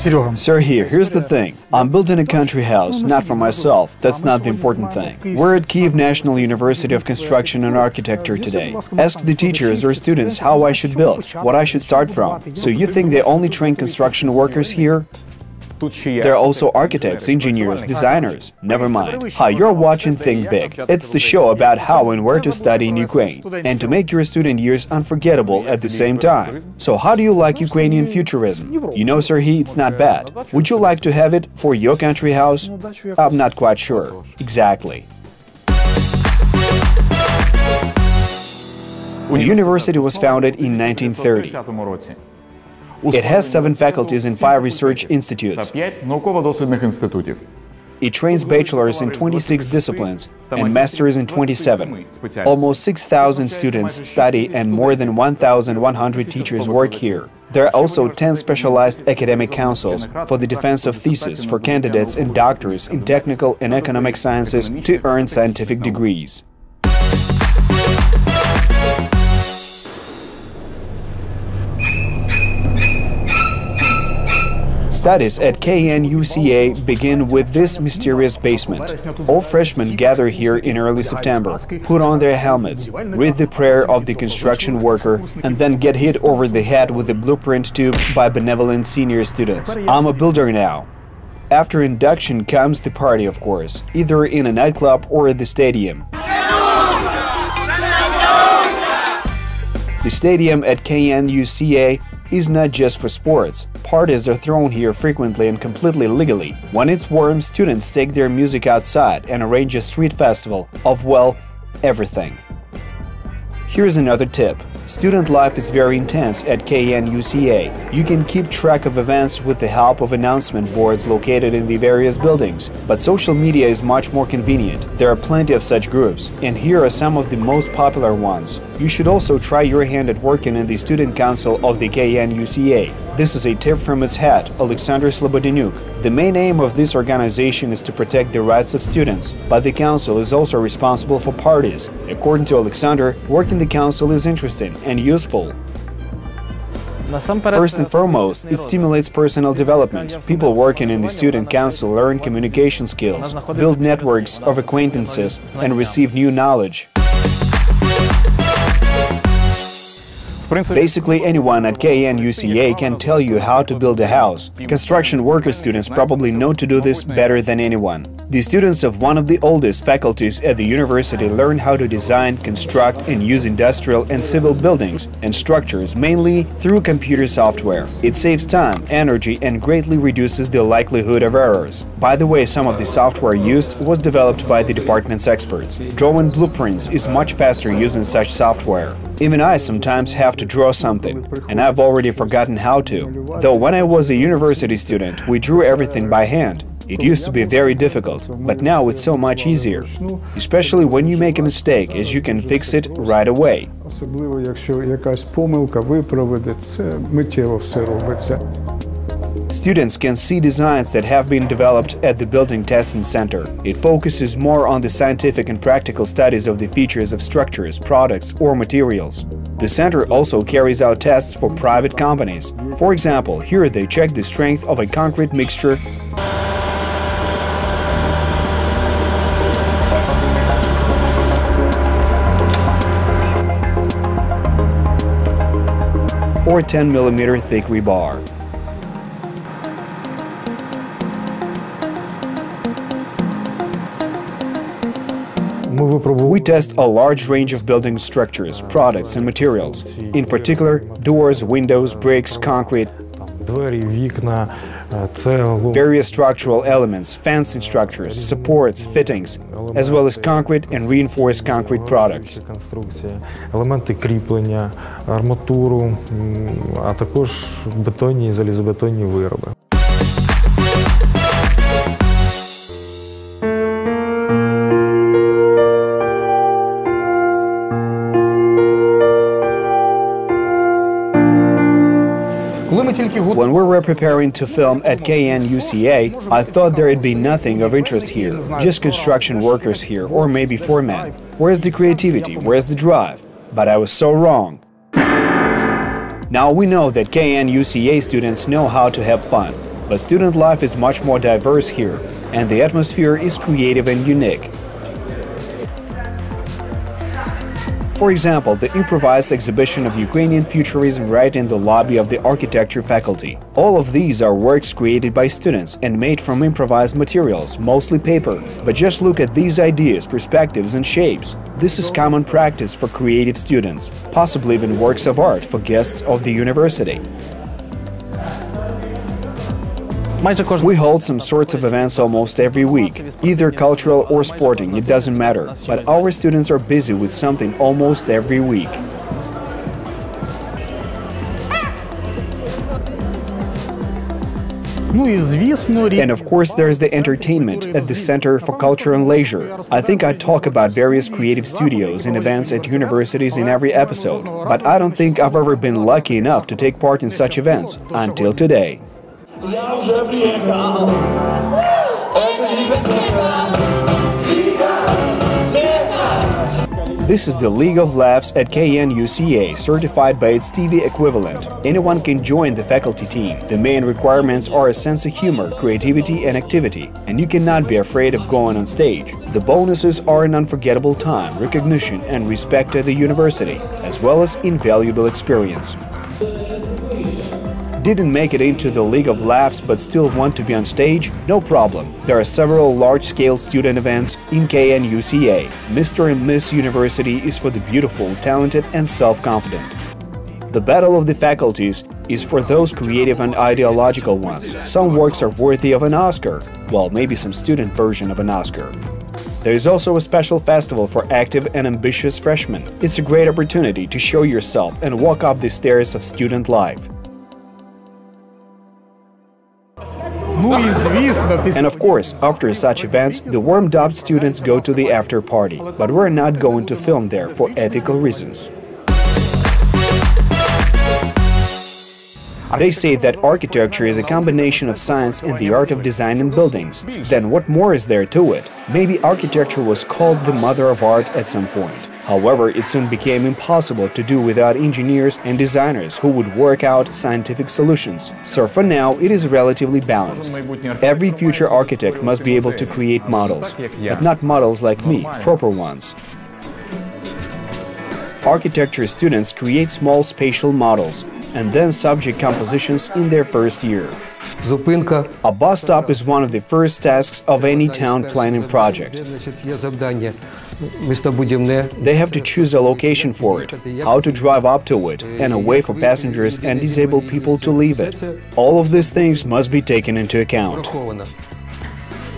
Sergey, here's the thing. I'm building a country house, not for myself. That's not the important thing. We're at Kyiv National University of Construction and Architecture today. Ask the teachers or students how I should build, what I should start from. So you think they only train construction workers here? There are also architects, engineers, designers. Never mind. Hi, you're watching Think Big. It's the show about how and where to study in Ukraine, and to make your student years unforgettable at the same time. So how do you like Ukrainian futurism? You know, Sergey, it's not bad. Would you like to have it for your country house? I'm not quite sure. Exactly. The university was founded in 1930. It has 7 faculties and 5 research institutes. It trains bachelors in 26 disciplines and masters in 27. Almost 6,000 students study and more than 1,100 teachers work here. There are also 10 specialized academic councils for the defense of theses for candidates and doctors in technical and economic sciences to earn scientific degrees. Studies at KNUCA begin with this mysterious basement. All freshmen gather here in early September, put on their helmets, read the prayer of the construction worker, and then get hit over the head with a blueprint tube by benevolent senior students. I'm a builder now. After induction comes the party, of course, either in a nightclub or at the stadium. The stadium at KNUCA is not just for sports. Parties are thrown here frequently and completely legally. When it's warm, students take their music outside and arrange a street festival of, well, everything. Here's another tip. Student life is very intense at KNUCA. You can keep track of events with the help of announcement boards located in the various buildings, but social media is much more convenient. There are plenty of such groups, and here are some of the most popular ones. You should also try your hand at working in the Student Council of the KNUCA. This is a tip from its head, Alexander Slobodanyuk. The main aim of this organization is to protect the rights of students, but the council is also responsible for parties. According to Alexander, work in the council is interesting and useful. First and foremost, it stimulates personal development. People working in the student council learn communication skills, build networks of acquaintances, and receive new knowledge. Basically, anyone at KNUCA can tell you how to build a house. Construction worker students probably know to do this better than anyone. The students of one of the oldest faculties at the university learn how to design, construct, and use industrial and civil buildings and structures mainly through computer software. It saves time, energy, and greatly reduces the likelihood of errors. By the way, some of the software used was developed by the department's experts. Drawing blueprints is much faster using such software. Even I sometimes have to draw something, and I've already forgotten how to. Though when I was a university student, we drew everything by hand. It used to be very difficult, but now it's so much easier, especially when you make a mistake, as you can fix it right away. Students can see designs that have been developed at the Building Testing Center. It focuses more on the scientific and practical studies of the features of structures, products, or materials. The center also carries out tests for private companies. For example, here they check the strength of a concrete mixture or 10 mm thick rebar. We test a large range of building structures, products and materials, in particular doors, windows, bricks, concrete, various structural elements, fencing structures, supports, fittings, as well as concrete and reinforced concrete products. Елементи кріплення, арматуру, а також бетонні і залізобетонні вироби. When we were preparing to film at KNUCA, I thought there'd be nothing of interest here, just construction workers here, or maybe foremen. Where's the creativity? Where's the drive? But I was so wrong. Now we know that KNUCA students know how to have fun. But student life is much more diverse here, and the atmosphere is creative and unique. For example, the improvised exhibition of Ukrainian futurism right in the lobby of the architecture faculty. All of these are works created by students and made from improvised materials, mostly paper. But just look at these ideas, perspectives and shapes. This is common practice for creative students, possibly even works of art for guests of the university. We hold some sorts of events almost every week, either cultural or sporting, it doesn't matter, but our students are busy with something almost every week. And of course there's the entertainment at the Center for Culture and Leisure. I think I talk about various creative studios and events at universities in every episode, but I don't think I've ever been lucky enough to take part in such events until today. Я уже приехал, это Лига Смеха, Лига Смеха. This is the League of Laughs at KNUCA, certified by its TV equivalent. Anyone can join the faculty team. The main requirements are a sense of humor, creativity and activity, and you cannot be afraid of going on stage. The bonuses are an unforgettable time, recognition and respect at the university, as well as invaluable experience. Didn't make it into the League of Laughs but still want to be on stage? No problem. There are several large-scale student events in KNUCA. Mr. and Miss University is for the beautiful, talented and self-confident. The battle of the faculties is for those creative and ideological ones. Some works are worthy of an Oscar, well, maybe some student version of an Oscar. There is also a special festival for active and ambitious freshmen. It's a great opportunity to show yourself and walk up the stairs of student life. And of course, after such events, the warmed-up students go to the after-party. But we're not going to film there for ethical reasons. They say that architecture is a combination of science and the art of designing buildings. Then what more is there to it? Maybe architecture was called the mother of art at some point. However, it soon became impossible to do without engineers and designers who would work out scientific solutions. So for now, it is relatively balanced. Every future architect must be able to create models, but not models like me, proper ones. Architecture students create small spatial models and then subject compositions in their first year. A bus stop is one of the first tasks of any town planning project. They have to choose a location for it, how to drive up to it, and a way for passengers and disabled people to leave it. All of these things must be taken into account.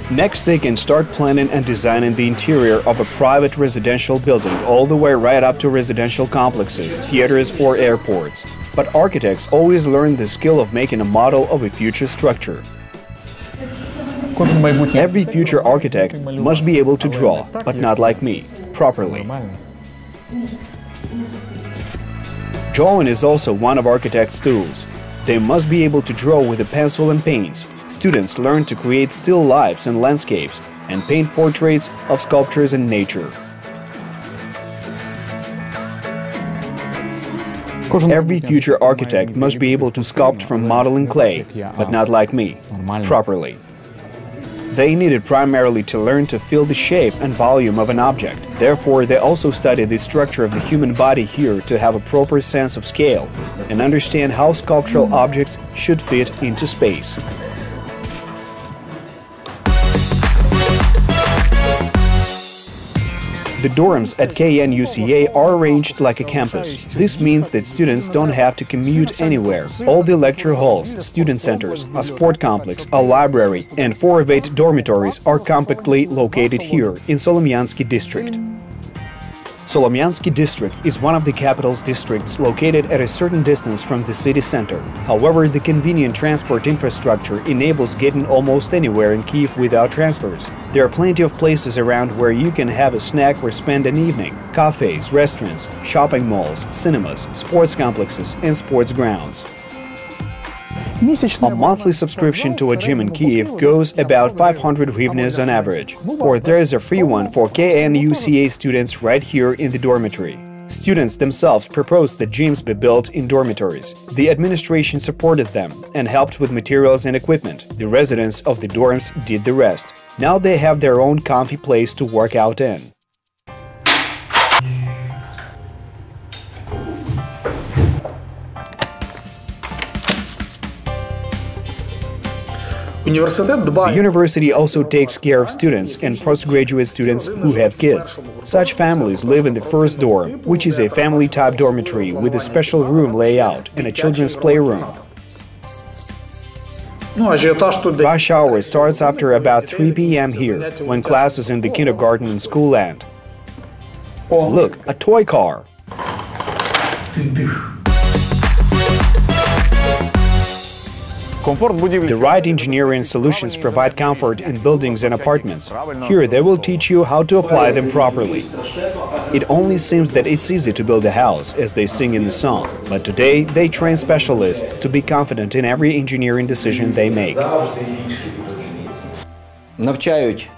Next, they can start planning and designing the interior of a private residential building all the way right up to residential complexes, theaters or airports. But architects always learn the skill of making a model of a future structure. Every future architect must be able to draw, but not like me, properly. Drawing is also one of architects' tools. They must be able to draw with a pencil and paints. Students learn to create still lifes and landscapes and paint portraits of sculptures and nature. Every future architect must be able to sculpt from modeling clay, but not like me, properly. They needed primarily to learn to feel the shape and volume of an object. Therefore, they also study the structure of the human body here to have a proper sense of scale and understand how sculptural objects should fit into space. The dorms at KNUCA are arranged like a campus. This means that students don't have to commute anywhere. All the lecture halls, student centers, a sport complex, a library, and 4 of 8 dormitories are compactly located here in Solomyansky district. Solomyansky district is one of the capital's districts located at a certain distance from the city center. However, the convenient transport infrastructure enables getting almost anywhere in Kyiv without transfers. There are plenty of places around where you can have a snack or spend an evening. Cafes, restaurants, shopping malls, cinemas, sports complexes and sports grounds. A monthly subscription to a gym in Kyiv goes about 500 hryvnias on average, or there is a free one for KNUCA students right here in the dormitory. Students themselves proposed that gyms be built in dormitories. The administration supported them and helped with materials and equipment. The residents of the dorms did the rest. Now they have their own comfy place to work out in. The university also takes care of students and postgraduate students who have kids. Such families live in the first dorm, which is a family-type dormitory with a special room layout and a children's playroom. Rush hour starts after about 3 p.m. here, when classes in the kindergarten and school end. Look, a toy car! The right engineering solutions provide comfort in buildings and apartments. Here they will teach you how to apply them properly. It only seems that it's easy to build a house, as they sing in the song, but today they train specialists to be confident in every engineering decision they make.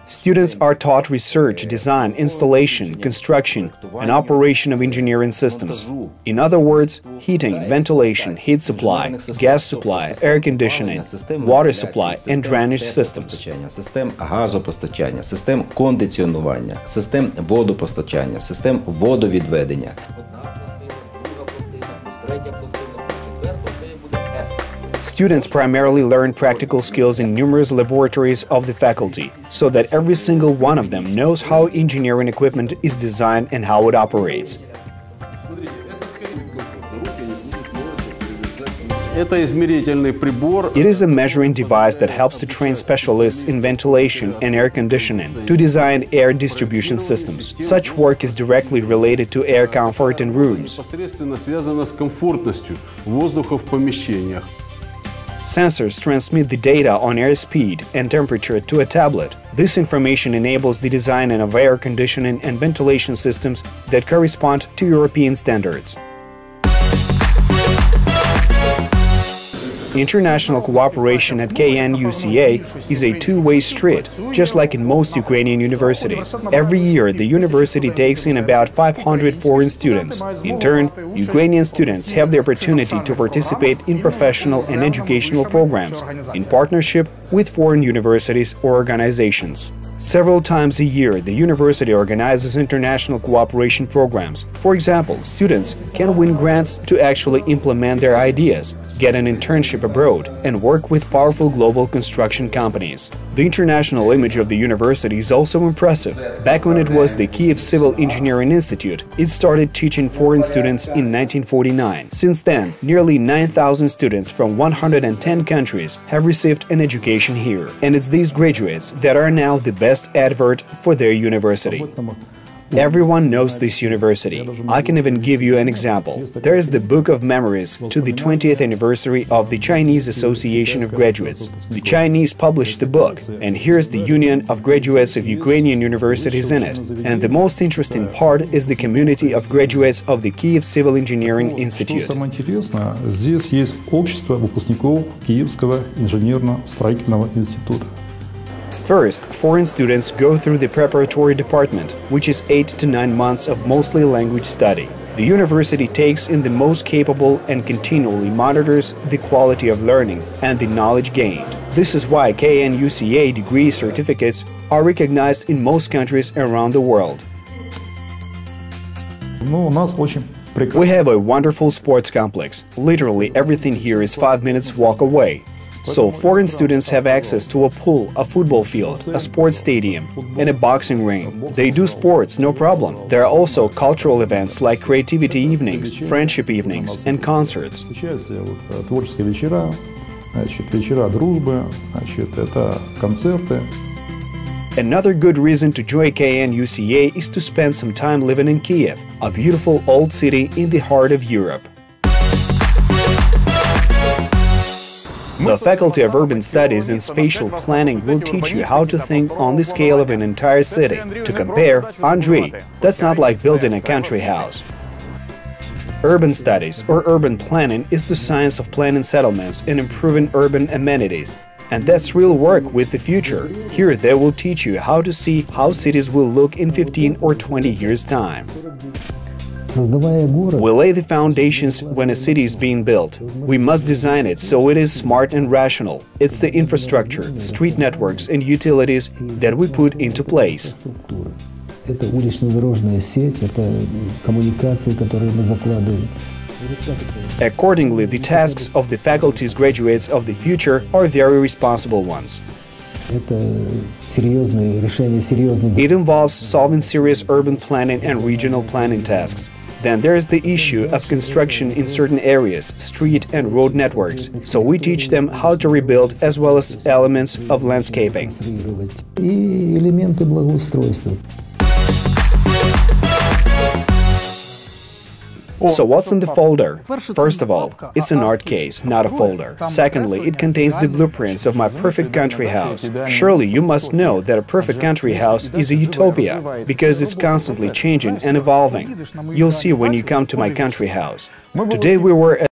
Students are taught research, design, installation, construction, and operation of engineering systems. In other words, heating, ventilation, heat supply, gas supply, air conditioning, water supply, and drainage systems. Систем газопостачання, систем кондиціонування, систем водопостачання, систем водовідведення. Students primarily learn practical skills in numerous laboratories of the faculty, so that every single one of them knows how engineering equipment is designed and how it operates. It is a measuring device that helps to train specialists in ventilation and air conditioning to design air distribution systems. Such work is directly related to air comfort in rooms. Sensors transmit the data on air speed and temperature to a tablet. This information enables the design of air conditioning and ventilation systems that correspond to European standards. International cooperation at KNUCA is a two-way street, just like in most Ukrainian universities. Every year, the university takes in about 500 foreign students. In turn, Ukrainian students have the opportunity to participate in professional and educational programs in partnership with foreign universities or organizations. Several times a year, the university organizes international cooperation programs. For example, students can win grants to actually implement their ideas, get an internship abroad, and work with powerful global construction companies. The international image of the university is also impressive. Back when it was the Kyiv Civil Engineering Institute, it started teaching foreign students in 1949. Since then, nearly 9,000 students from 110 countries have received an education here. And it's these graduates that are now the best advert for their university. Everyone knows this university. I can even give you an example. There is the Book of Memories to the 20th anniversary of the Chinese Association of Graduates. The Chinese published the book, and here's the Union of Graduates of Ukrainian Universities in it. And the most interesting part is the community of graduates of the Kyiv Civil Engineering Institute. Здесь есть общество выпускников Киевского инженерно-строительного института. First, foreign students go through the preparatory department, which is 8 to 9 months of mostly language study. The university takes in the most capable and continually monitors the quality of learning and the knowledge gained. This is why KNUCA degree certificates are recognized in most countries around the world. We have a wonderful sports complex. Literally everything here is 5 minutes walk away. So foreign students have access to a pool, a football field, a sports stadium, and a boxing ring. They do sports, no problem. There are also cultural events like creativity evenings, friendship evenings, and concerts. Another good reason to join KNUCA is to spend some time living in Kyiv, a beautiful old city in the heart of Europe. The Faculty of Urban Studies and Spatial Planning will teach you how to think on the scale of an entire city. To compare, Andrei, that's not like building a country house. Urban Studies or Urban Planning is the science of planning settlements and improving urban amenities. And that's real work with the future. Here they will teach you how to see how cities will look in 15 or 20 years' time. We lay the foundations when a city is being built. We must design it so it is smart and rational. It's the infrastructure, street networks and utilities that we put into place. Это улично-дорожная сеть, это коммуникации, которые мы закладываем. Accordingly, the tasks of the faculty's graduates of the future are very responsible ones. Это серьезные решения, серьезные... It involves solving serious urban planning and regional planning tasks. Then there is the issue of construction in certain areas, street and road networks, so we teach them how to rebuild as well as elements of landscaping. И элементы благоустройства. So what's in the folder? First of all, it's an art case, not a folder. Secondly, it contains the blueprints of my perfect country house. Surely you must know that a perfect country house is a utopia, because it's constantly changing and evolving. You'll see when you come to my country house. Today we were at